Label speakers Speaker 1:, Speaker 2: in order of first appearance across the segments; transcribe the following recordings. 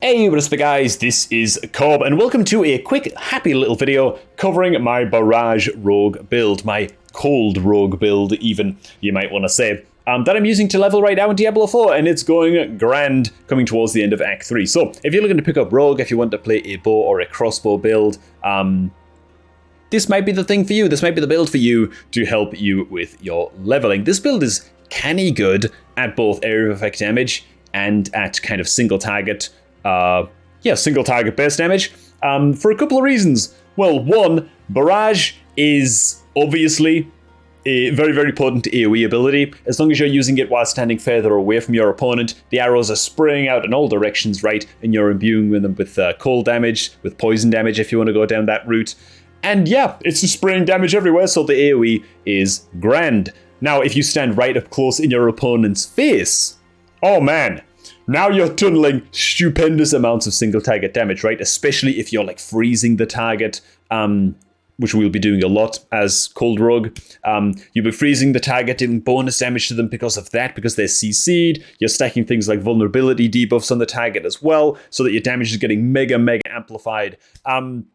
Speaker 1: Hey, what's up guys, this is Cob, and welcome to a quick, happy little video covering my Barrage Rogue build, my cold Rogue build even, you might want to say, that I'm using to level right now in Diablo 4, and it's going grand, coming towards the end of Act 3. So, if you're looking to pick up Rogue, if you want to play a bow or a crossbow build, this might be the thing for you, this might be the build for you to help you with your leveling. This build is canny good at both area of effect damage and at kind of single target single target base damage, for a couple of reasons. Well, one, Barrage is obviously a very, very potent AoE ability. As long as you're using it while standing further away from your opponent, the arrows are spraying out in all directions, right? And you're imbuing them with cold damage, with poison damage if you want to go down that route. And yeah, it's just spraying damage everywhere, so the AoE is grand. Now, if you stand right up close in your opponent's face, oh man, now you're tunneling stupendous amounts of single target damage, right? Especially if you're like freezing the target, which we'll be doing a lot as Cold Rogue. You'll be freezing the target, doing bonus damage to them because of that, because they're CC'd. You're stacking things like vulnerability debuffs on the target as well, so that your damage is getting mega amplified. And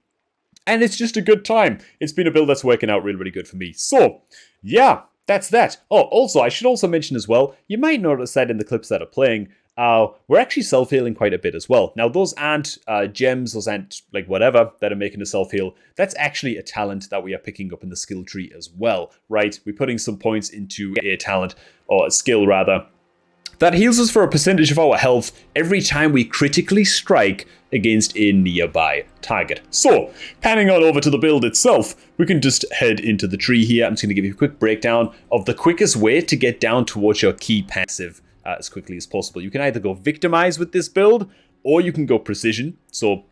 Speaker 1: it's just a good time. It's been a build that's working out really, really good for me. So, yeah, that's that. Oh, also, I should also mention as well, you might notice that in the clips that are playing, we're actually self-healing quite a bit as well. Now, those aren't gems, those aren't like whatever that are making a self-heal. That's actually a talent that we are picking up in the skill tree as well, right? We're putting some points into a talent, or a skill rather, that heals us for a percentage of our health every time we critically strike against a nearby target. So, panning on over to the build itself, we can just head into the tree here. I'm just going to give you a quick breakdown of the quickest way to get down towards your key passive as quickly as possible. You can either go Victimize with this build, or you can go Precision. So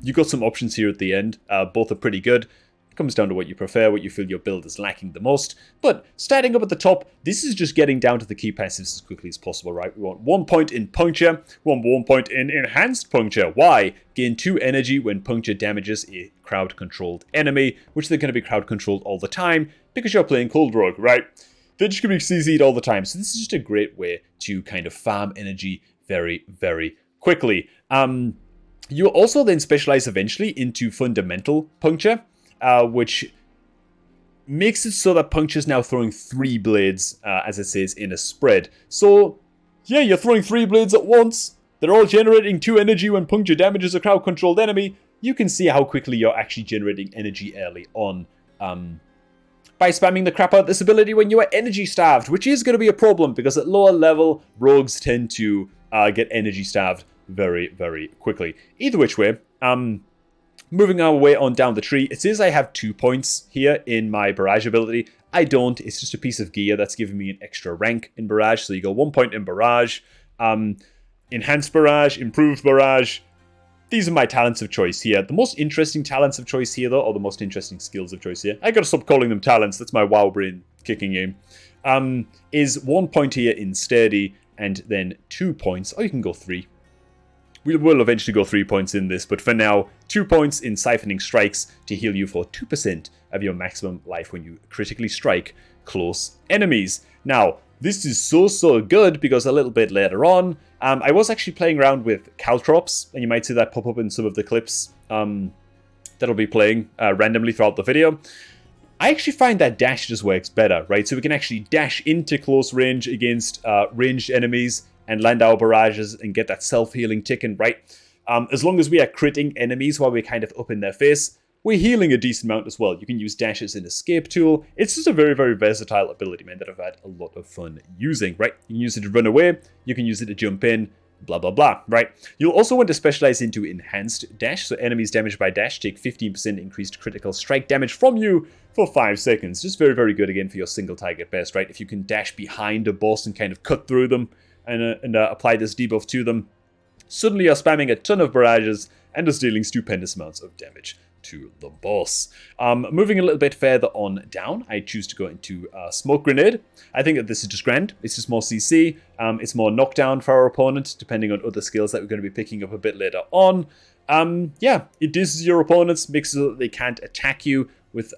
Speaker 1: you got some options here at the end. Both are pretty good. It comes down to what you prefer, what you feel your build is lacking the most. But starting up at the top, this is just getting down to the key passives as quickly as possible, right? We want 1 point in Puncture, 1 point in Enhanced Puncture. Why? Gain 2 energy when Puncture damages a crowd-controlled enemy, which they're going to be crowd-controlled all the time, because you're playing Cold Rogue, right? They're just going to be CC'd all the time. So this is just a great way to kind of farm energy very, very quickly. You also then specialize eventually into Fundamental Puncture, which makes it so that Puncture is now throwing 3 blades, as it says, in a spread. So, yeah, you're throwing 3 blades at once. They're all generating 2 energy when Puncture damages a crowd-controlled enemy. You can see how quickly you're actually generating energy early on, by spamming the crap out of this ability when you are energy starved, which is going to be a problem because at lower level, rogues tend to get energy starved very, very quickly. Either which way, moving our way on down the tree, it says I have 2 points here in my Barrage ability. I don't, it's just a piece of gear that's giving me an extra rank in Barrage, so you go 1 point in Barrage, Enhanced Barrage, Improved Barrage. These are my talents of choice here. The most interesting talents of choice here, though, or the most interesting skills of choice here, I gotta stop calling them talents, that's my WoW brain kicking in, is 1 point here in Sturdy, and then 2 points, or you can go 3. We will eventually go 3 points in this, but for now, 2 points in Siphoning Strikes to heal you for 2% of your maximum life when you critically strike close enemies. Now, this is so good because a little bit later on, I was actually playing around with caltrops, and you might see that pop up in some of the clips that'll be playing randomly throughout the video. I actually find that dash just works better, right? So we can actually dash into close range against ranged enemies and land our barrages and get that self-healing ticking, right? As long as we are critting enemies while we're kind of up in their face, we're healing a decent amount as well. You can use dash as an escape tool. It's just a very, very versatile ability, man, that I've had a lot of fun using, right? You can use it to run away, you can use it to jump in, blah, blah, blah, right? You'll also want to specialize into Enhanced Dash, so enemies damaged by dash take 15% increased critical strike damage from you for 5 seconds. Just very, very good, again, for your single target best, right? If you can dash behind a boss and kind of cut through them and apply this debuff to them, suddenly you're spamming a ton of barrages and just dealing stupendous amounts of damage to the boss. Moving a little bit further on down, I choose to go into Smoke Grenade. I think that this is just grand. It's just more CC. It's more knockdown for our opponent, depending on other skills that we're going to be picking up a bit later on. Yeah, it dizes your opponents, makes it so that they can't attack you with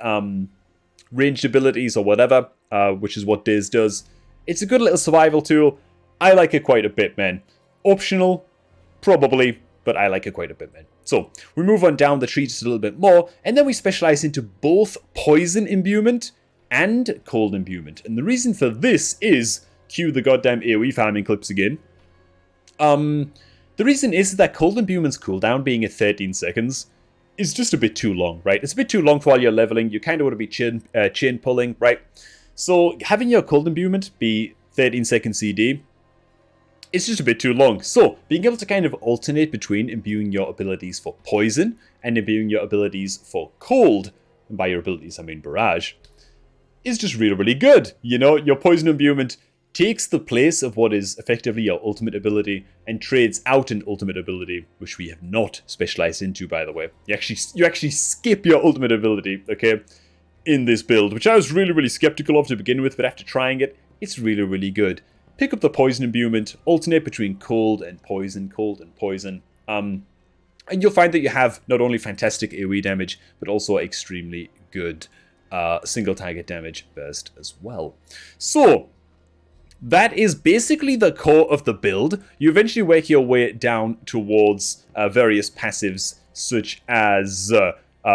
Speaker 1: ranged abilities or whatever, which is what Diz does. It's a good little survival tool. I like it quite a bit, man. Optional, probably. but I like it quite a bit, man. So we move on down the tree just a little bit more, and then we specialize into both poison imbuement and cold imbuement. And the reason for this is, cue the goddamn AoE farming clips again. The reason is that cold imbuement's cooldown being at 13 seconds is just a bit too long, right? It's a bit too long for while you're leveling. You kind of want to be chain pulling, right? So having your cold imbuement be 13 second CD, it's just a bit too long. So being able to kind of alternate between imbuing your abilities for poison and imbuing your abilities for cold, and by your abilities I mean barrage, is just really, really good. You know, your poison imbuement takes the place of what is effectively your ultimate ability and trades out an ultimate ability, which we have not specialized into, by the way. You actually skip your ultimate ability, okay, in this build, which I was really, really skeptical of to begin with, but after trying it, it's really, really good. Pick up the poison imbuement, alternate between cold and poison, and you'll find that you have not only fantastic AoE damage, but also extremely good single target damage burst as well. So that is basically the core of the build. You eventually work your way down towards various passives such as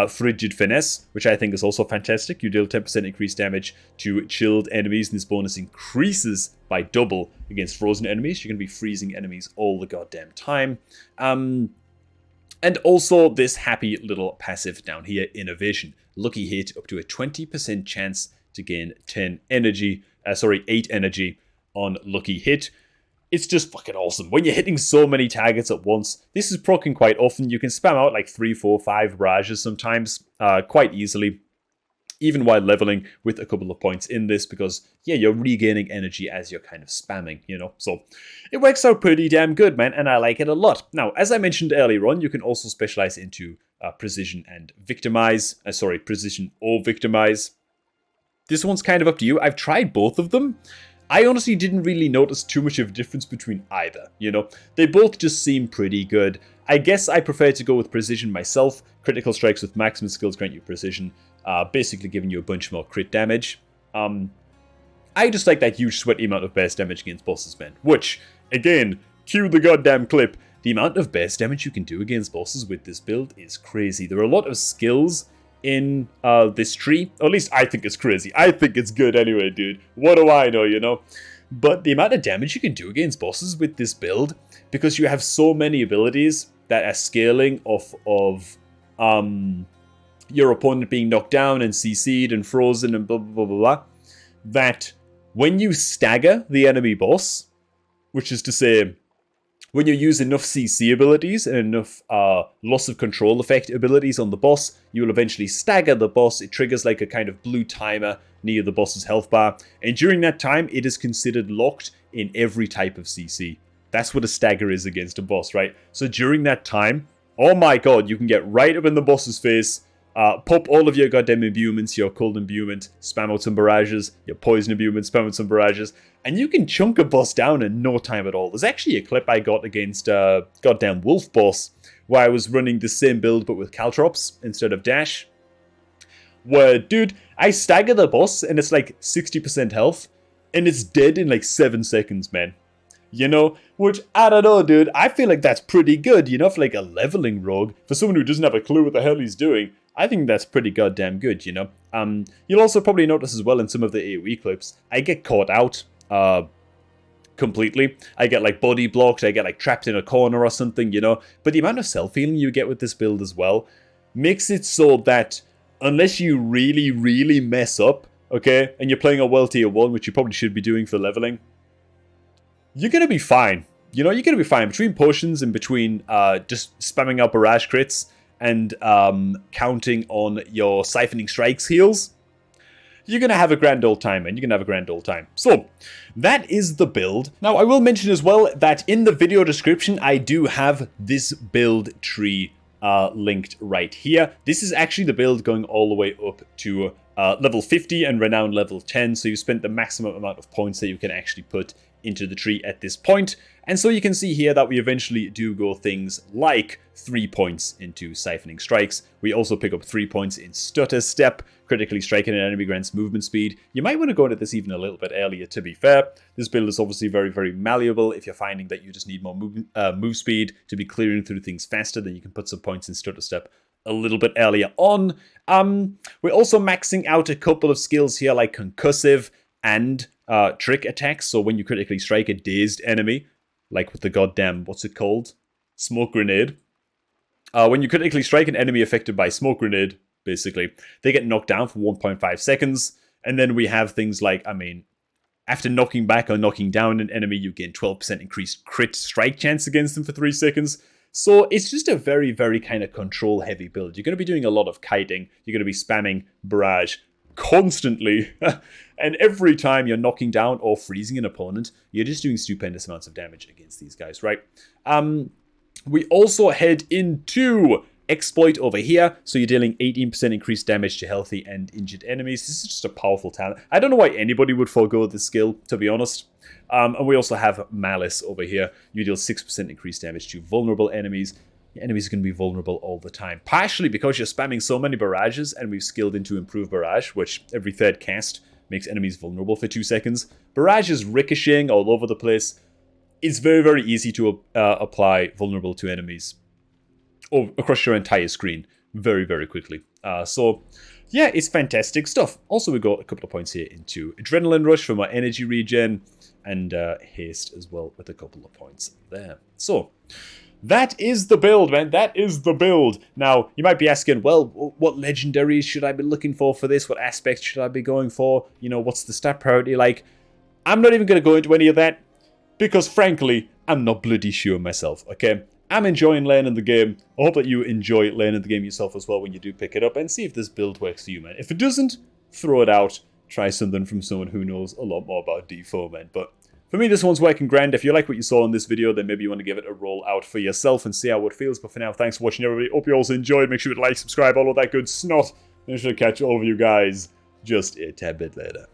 Speaker 1: Frigid Finesse, which I think is also fantastic. You deal 10% increased damage to chilled enemies, and this bonus increases by double against frozen enemies. You're going to be freezing enemies all the goddamn time. And also this happy little passive down here, Innovation. Lucky Hit, up to a 20% chance to gain 8 energy on Lucky Hit. It's just fucking awesome. When you're hitting so many targets at once, this is proccing quite often. You can spam out like 3, 4, 5 barrages sometimes quite easily, even while leveling with a couple of points in this, because, yeah, you're regaining energy as you're kind of spamming, you know? So it works out pretty damn good, man, and I like it a lot. Now, as I mentioned earlier on, you can also specialize into Precision and Victimize. Precision or Victimize. This one's kind of up to you. I've tried both of them. I honestly didn't really notice too much of a difference between either, you know? They both just seem pretty good. I guess I prefer to go with Precision myself. Critical strikes with maximum skills grant you Precision, basically giving you a bunch more crit damage. I just like that huge sweaty amount of burst damage against bosses, man. Which, again, cue the goddamn clip. The amount of burst damage you can do against bosses with this build is crazy. There are a lot of skills in this tree, or at least I think it's crazy. I think it's good anyway, dude. What do I know, you know? But the amount of damage you can do against bosses with this build, because you have so many abilities that are scaling off of your opponent being knocked down and CC'd and frozen and blah, blah, blah, blah, blah, that when you stagger the enemy boss, which is to say, when you use enough CC abilities and enough loss of control effect abilities on the boss, you will eventually stagger the boss. It triggers like a kind of blue timer near the boss's health bar. And during that time, it is considered locked in every type of CC. That's what a stagger is against a boss, right? So during that time, oh my god, you can get right up in the boss's face, pop all of your goddamn imbuements, your cold imbuement, spam out some barrages, your poison imbuement, spam out some barrages, and you can chunk a boss down in no time at all. There's actually a clip I got against goddamn Wolf Boss, where I was running the same build but with Caltrops instead of Dash, where, dude, I stagger the boss and it's like 60% health, and it's dead in like 7 seconds, man. You know, which, I don't know, dude, I feel like that's pretty good, you know, for like a leveling rogue, for someone who doesn't have a clue what the hell he's doing. I think that's pretty goddamn good, you know. You'll also probably notice as well in some of the AoE clips, I get caught out completely. I get like body blocked, I get like trapped in a corner or something, you know. But the amount of self-healing you get with this build as well makes it so that unless you really, really mess up, okay, and you're playing a well tier 1, which you probably should be doing for leveling, you're going to be fine. You know, you're going to be fine. Between potions and between just spamming out barrage crits and counting on your siphoning strikes heals, you're going to have a grand old time, man. You're going to have a grand old time. So, that is the build. Now, I will mention as well that in the video description, I do have this build tree linked right here. This is actually the build going all the way up to level 50 and Renown level 10, so you spent the maximum amount of points that you can actually put into the tree at this point. And so you can see here that we eventually do go things like 3 points into Siphoning Strikes. We also pick up 3 points in Stutter Step. Critically striking an enemy grants movement speed. You might want to go into this even a little bit earlier, to be fair. This build is obviously very, very malleable. If you're finding that you just need more move speed to be clearing through things faster, then you can put some points in Stutter Step a little bit earlier on. We're also maxing out a couple of skills here like Concussive and Trick Attacks. So when you critically strike a dazed enemy, like with the goddamn, what's it called? Smoke Grenade. When you critically strike an enemy affected by Smoke Grenade, basically, they get knocked down for 1.5 seconds. And then we have things like, after knocking back or knocking down an enemy, you gain 12% increased crit strike chance against them for 3 seconds. So it's just a very, very kind of control-heavy build. You're going to be doing a lot of kiting. You're going to be spamming Barrage constantly. And every time you're knocking down or freezing an opponent, you're just doing stupendous amounts of damage against these guys, right? We also head into Exploit over here. So you're dealing 18% increased damage to healthy and injured enemies. This is just a powerful talent. I don't know why anybody would forego this skill, to be honest. And we also have Malice over here. You deal 6% increased damage to vulnerable enemies. Your enemies are going to be vulnerable all the time. Partially because you're spamming so many barrages, and we've skilled into Improve Barrage, which every third cast makes enemies vulnerable for 2 seconds. Barrage is ricocheting all over the place. It's very, very easy to apply vulnerable to enemies across your entire screen very, very quickly. So, yeah, it's fantastic stuff. Also, we got a couple of points here into Adrenaline Rush for my energy regen, and Haste as well with a couple of points there. So, that is the build, man. That is the build. Now, you might be asking, well, what legendaries should I be looking for this? What aspects should I be going for? You know, what's the stat priority like? I'm not even going to go into any of that, because frankly, I'm not bloody sure myself, okay? I'm enjoying learning the game. I hope that you enjoy learning the game yourself as well when you do pick it up, and see if this build works for you, man. If it doesn't, throw it out. Try something from someone who knows a lot more about D4, man. But for me, this one's working grand. If you like what you saw in this video, then maybe you want to give it a roll out for yourself and see how it feels. But for now, thanks for watching, everybody. Hope you also enjoyed. Make sure to like, subscribe, all of that good snot. And I shall catch all of you guys just a tad bit later.